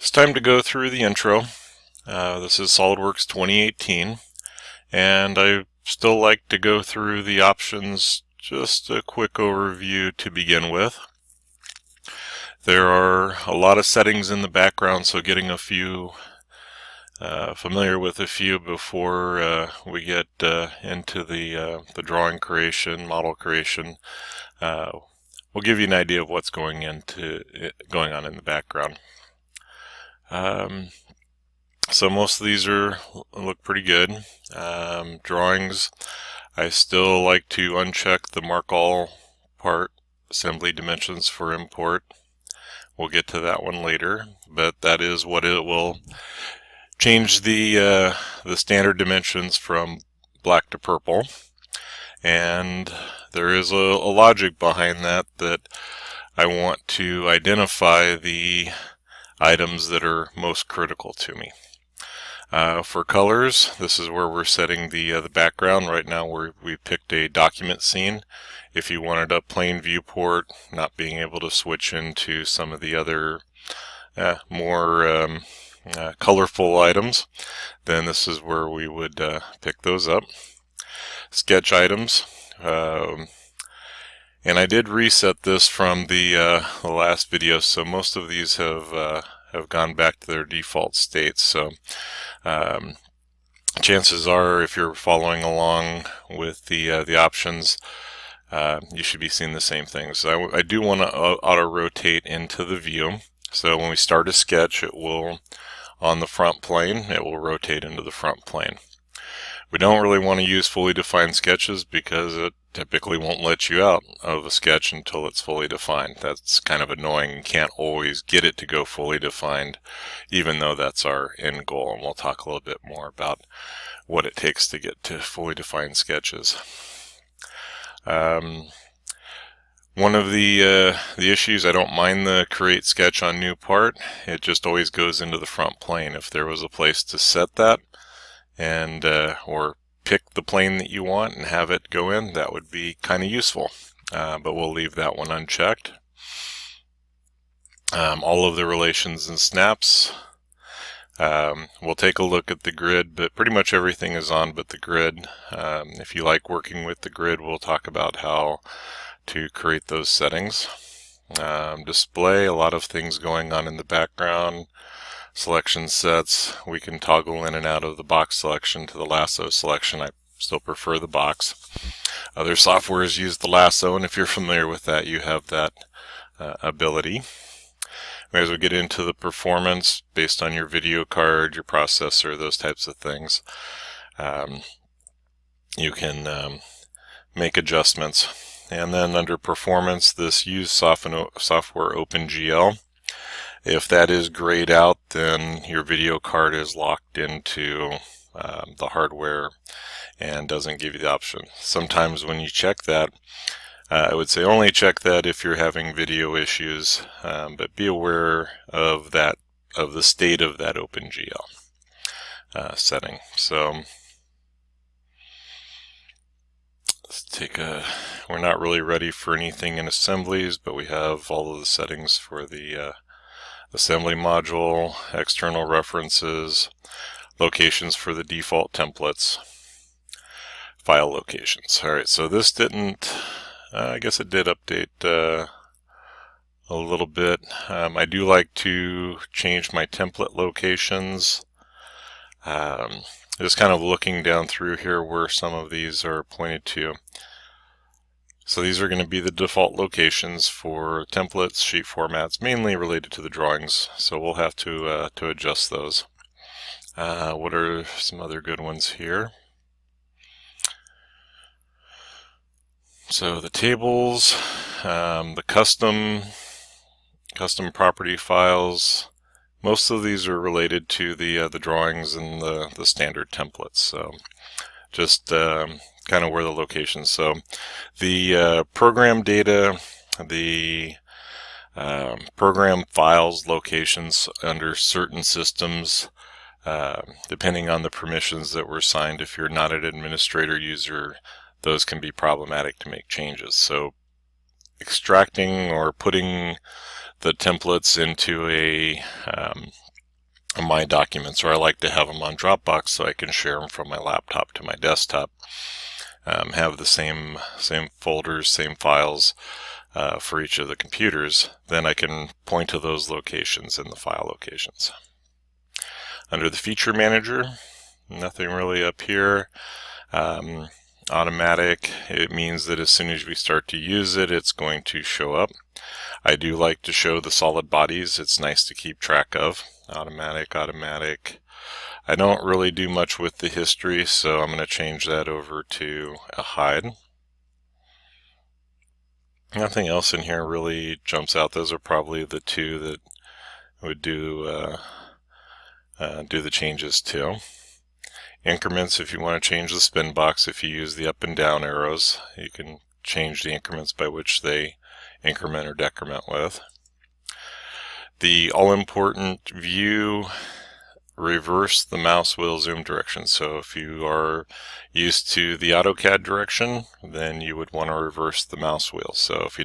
It's time to go through the intro. This is SolidWorks 2018, and I still like to go through the options, just a quick overview to begin with. There are a lot of settings in the background, so getting a few familiar with a few before we get into the drawing creation, model creation. Will give you an idea of what's going on in the background. So most of these look pretty good. Drawings, I still like to uncheck the mark all part assembly dimensions for import. We'll get to that one later, but that is what it will change the standard dimensions from black to purple. And there is a logic behind that I want to identify the items that are most critical to me. For colors, this is where we're setting the background. Right now we picked a document scene. If you wanted a plain viewport, not being able to switch into some of the other more colorful items, then this is where we would pick those up. Sketch items. And I did reset this from the last video, so most of these have gone back to their default states. So chances are, if you're following along with the options, you should be seeing the same things. So I do want to auto rotate into the view. So when we start a sketch, it will, on the front plane, it will rotate into the front plane. We don't really want to use fully defined sketches because it typically won't let you out of a sketch until it's fully defined. That's kind of annoying. You can't always get it to go fully defined, even though that's our end goal. And we'll talk a little bit more about what it takes to get to fully defined sketches. One of the issues, I don't mind the create sketch on new part. It just always goes into the front plane. If there was a place to set that, and or pick the plane that you want and have it go in, that would be kind of useful, but we'll leave that one unchecked. All of the relations and snaps, we'll take a look at the grid, but pretty much everything is on but the grid. If you like working with the grid, we'll talk about how to create those settings. Display, a lot of things going on in the background. Selection sets, we can toggle in and out of the box selection to the lasso selection. I still prefer the box. Other softwares use the lasso, and if you're familiar with that, you have that ability. As we get into the performance, based on your video card, your processor, those types of things, you can make adjustments. And then under performance, this use software OpenGL. If that is grayed out, then your video card is locked into the hardware and doesn't give you the option. Sometimes when you check that, I would say only check that if you're having video issues, but be aware of that, of the state of that OpenGL setting. So let's take we're not really ready for anything in assemblies, but we have all of the settings for the assembly module, external references, locations for the default templates, file locations. Alright, so this didn't, I guess it did update a little bit. I do like to change my template locations. Just kind of looking down through here where some of these are pointed to. So these are going to be the default locations for templates, sheet formats, mainly related to the drawings. So we'll have to adjust those. What are some other good ones here? So the tables, the custom property files. Most of these are related to the drawings and the standard templates. So just kind of where the locations. So the program data, the program files locations under certain systems, depending on the permissions that were assigned. If you're not an administrator user, those can be problematic to make changes. So extracting or putting the templates into a my documents, or I like to have them on Dropbox so I can share them from my laptop to my desktop. Have the same folders, same files for each of the computers. Then I can point to those locations in the file locations. Under the feature manager, nothing really up here. Automatic, it means that as soon as we start to use it, it's going to show up. I do like to show the solid bodies. It's nice to keep track of. Automatic. I don't really do much with the history, so I'm going to change that over to a hide. Nothing else in here really jumps out. Those are probably the two that would do the changes to. Increments, if you want to change the spin box, if you use the up and down arrows, you can change the increments by which they increment or decrement with. The all-important view, reverse the mouse wheel zoom direction. So if you are used to the AutoCAD direction, then you would want to reverse the mouse wheel. So if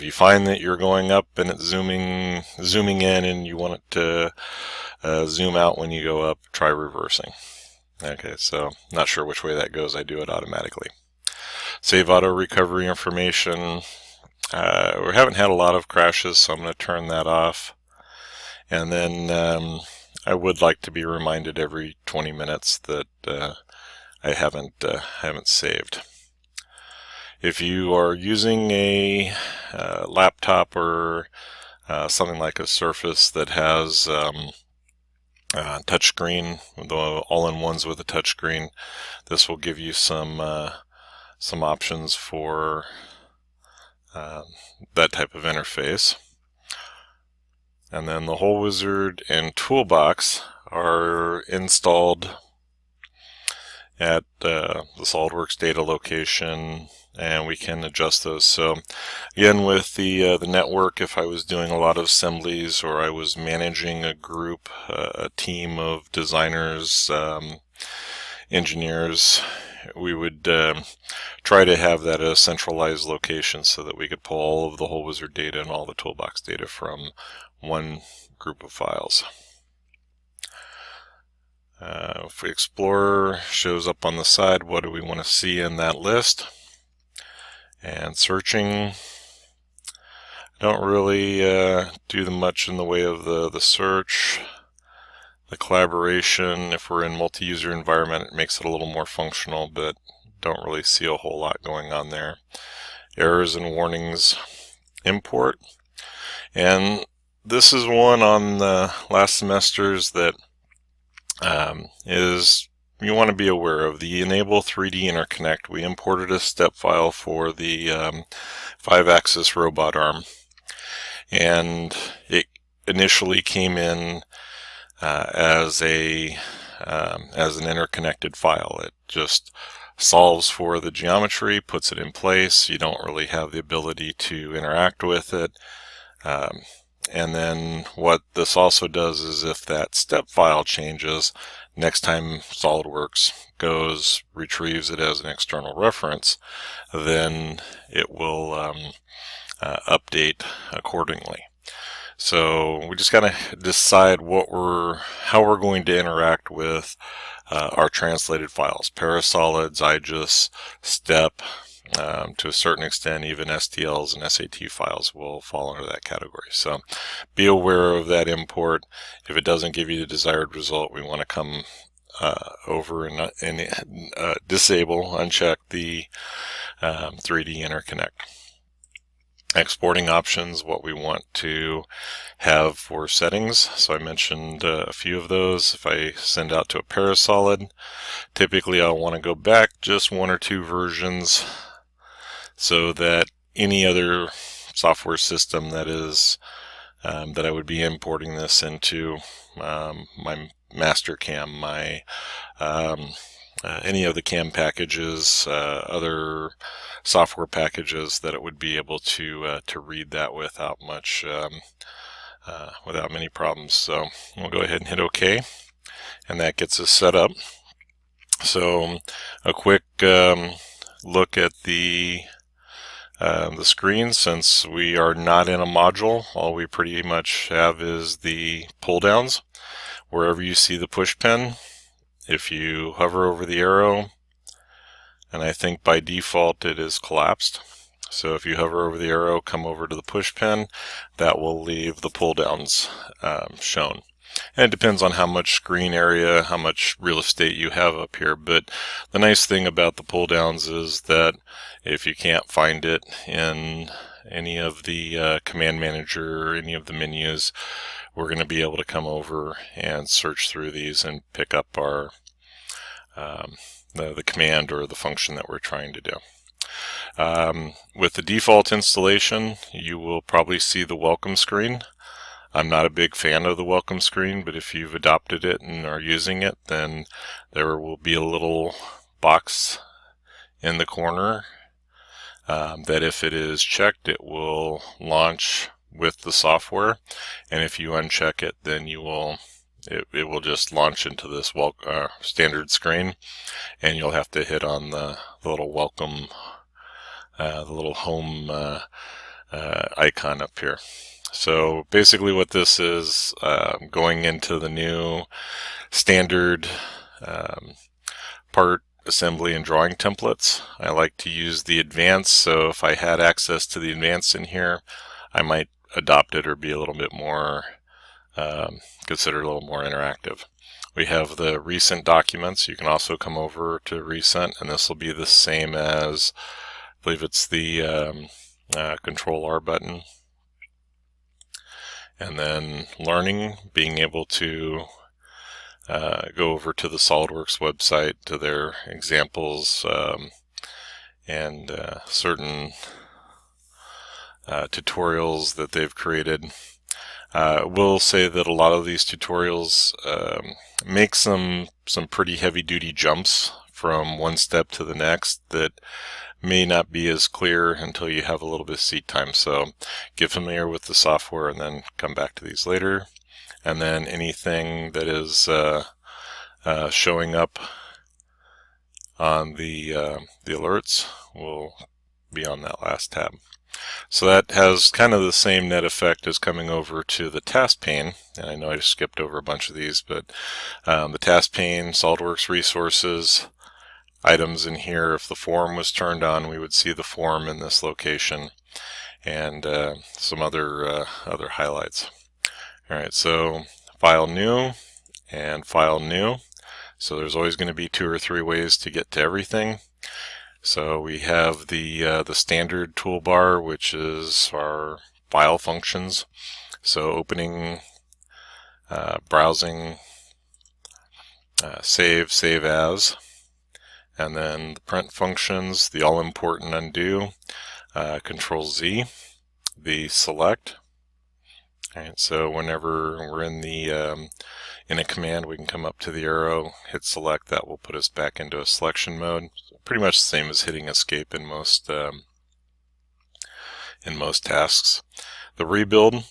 you find that you're going up and it's zooming in and you want it to zoom out when you go up, try reversing. Okay, so not sure which way that goes. I do it automatically. Save auto recovery information. We haven't had a lot of crashes, so I'm going to turn that off. And then I would like to be reminded every 20 minutes that I haven't saved. If you are using a laptop or something like a Surface that has touchscreen, the all-in-ones with a touchscreen, this will give you some options for that type of interface. And then the Hole Wizard and Toolbox are installed at the Solidworks data location, and we can adjust those. So again, with the network, if I was doing a lot of assemblies or I was managing a group, a team of designers, engineers, we would try to have that at a centralized location so that we could pull all of the Hole Wizard data and all the Toolbox data from one group of files. If we Explorer shows up on the side, what do we want to see in that list? And searching, I don't really do much in the way of the search. The collaboration, if we're in multi-user environment, it makes it a little more functional, but don't really see a whole lot going on there. Errors and warnings, import. And this is one on the last semesters that you want to be aware of. The Enable 3D Interconnect, we imported a step file for the 5-axis robot arm, and it initially came in as an interconnected file. It just solves for the geometry, puts it in place. You don't really have the ability to interact with it. And then what this also does is if that step file changes, next time SolidWorks retrieves it as an external reference, then it will update accordingly. So we just gotta decide how we're going to interact with our translated files. Parasolids, IGES, STEP, to a certain extent, even STLs and SAT files will fall under that category. So be aware of that import. If it doesn't give you the desired result, we want to come over and uncheck the 3D interconnect. Exporting options, what we want to have for settings. So I mentioned a few of those. If I send out to a Parasolid, typically I'll want to go back just 1 or 2 versions so that any other software system that I would be importing this into, my Mastercam, my any of the CAM packages, other software packages, that it would be able to read that without many problems. So we'll go ahead and hit OK, and that gets us set up. So a quick look at the screen. Since we are not in a module, all we pretty much have is the pull downs. wherever you see the push pin, if you hover over the arrow, and I think by default it is collapsed. So if you hover over the arrow, come over to the push pin, that will leave the pull downs shown. And it depends on how much screen area, how much real estate you have up here. But the nice thing about the pull downs is that if you can't find it in any of the command manager or any of the menus, we're going to be able to come over and search through these and pick up our the command or the function that we're trying to do. With the default installation, you will probably see the welcome screen. I'm not a big fan of the welcome screen, but if you've adopted it and are using it, then there will be a little box in the corner that if it is checked, it will launch with the software, and if you uncheck it, then you will it will just launch into this standard screen, and you'll have to hit on the little welcome, the little home icon up here. So basically what this is, going into the new standard part assembly and drawing templates. I like to use the advanced, so if I had access to the advanced in here, I might adopt it or be a little bit more considered a little more interactive. We have the recent documents. You can also come over to recent, and this will be the same as, I believe it's the Control R button. And then learning, being able to go over to the Solidworks website to their examples and certain tutorials that they've created. We'll say that a lot of these tutorials make some pretty heavy-duty jumps from one step to the next that may not be as clear until you have a little bit of seat time. So get familiar with the software and then come back to these later. And then anything that is showing up on the alerts will be on that last tab. So that has kind of the same net effect as coming over to the task pane. And I know I just skipped over a bunch of these, but the task pane, SOLIDWORKS resources, items in here. If the form was turned on, we would see the form in this location, and some other highlights. All right, so file new and file new. So there's always going to be 2 or 3 ways to get to everything. So we have the standard toolbar, which is our file functions. So opening, browsing, save as, and then the print functions, the all-important undo, Control Z, the select. All right, so whenever we're in the in a command, we can come up to the arrow, hit select. That will put us back into a selection mode. Pretty much the same as hitting escape in most tasks. The rebuild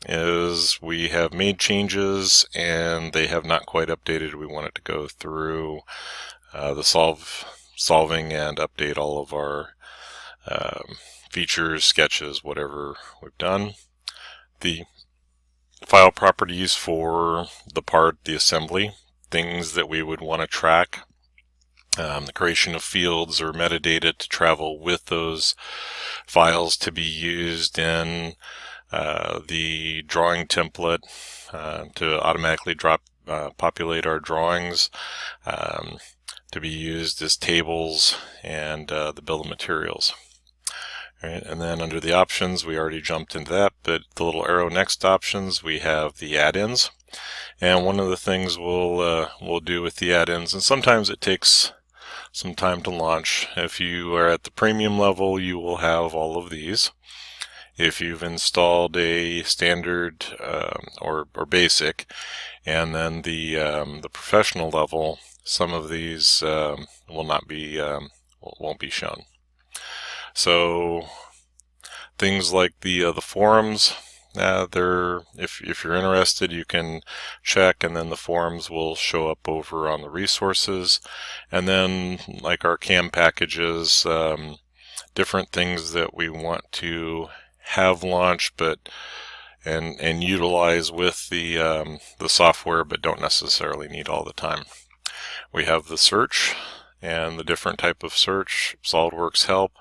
is we have made changes and they have not quite updated. We want it to go through the solving and update all of our features, sketches, whatever we've done. The file properties for the part, the assembly, things that we would want to track, the creation of fields or metadata to travel with those files to be used in the drawing template to automatically populate our drawings, to be used as tables, and the bill of materials. All right, and then under the options, we already jumped into that, but the little arrow next to options, we have the add-ins. And one of the things we'll do with the add-ins, and sometimes it takes some time to launch. If you are at the premium level, you will have all of these. If you've installed a standard or basic, and then the professional level, some of these won't be shown. So things like the forums, if you're interested, you can check, and then the forums will show up over on the resources. And then like our CAM packages, different things that we want to have launched, but and utilize with the software, but don't necessarily need all the time. We have the search and the different type of search. SolidWorks help.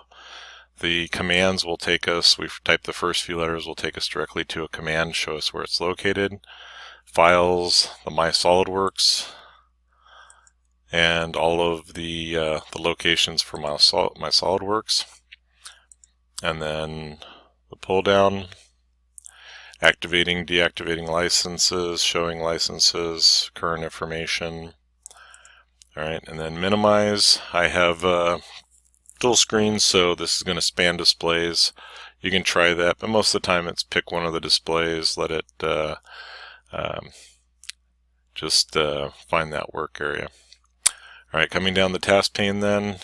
The commands will take us, we've typed the first few letters, will take us directly to a command, show us where it's located. Files, the My SolidWorks, and all of the locations for my SolidWorks. And then the pull down, activating, deactivating licenses, showing licenses, current information. Alright, and then minimize. I have dual screens, so this is going to span displays. You can try that, but most of the time it's pick one of the displays, let it just find that work area. Alright, coming down the task pane then,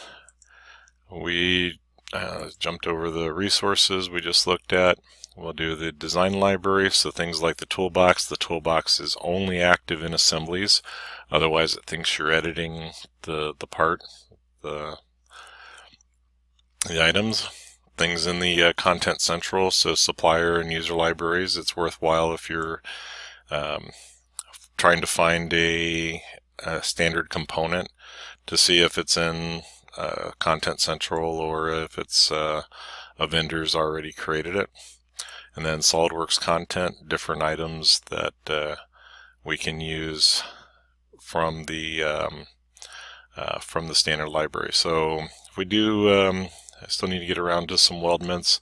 we jumped over the resources we just looked at. We'll do the design library, so things like the toolbox. The toolbox is only active in assemblies, otherwise it thinks you're editing the part, the items. Things in the Content Central, so supplier and user libraries. It's worthwhile if you're trying to find a standard component to see if it's in Content Central or if it's a vendor's already created it. And then SolidWorks content, different items that we can use from the standard library. So if we do, I still need to get around to some weldments.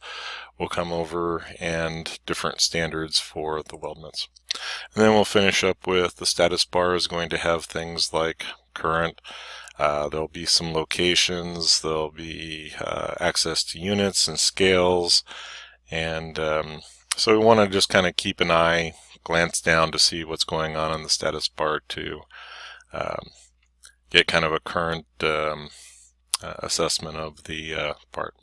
We'll come over and different standards for the weldments. And then we'll finish up with the status bar is going to have things like current. There'll be some locations. There'll be access to units and scales. And so we want to just kind of keep an eye, glance down to see what's going on the status bar to get kind of a current assessment of the part.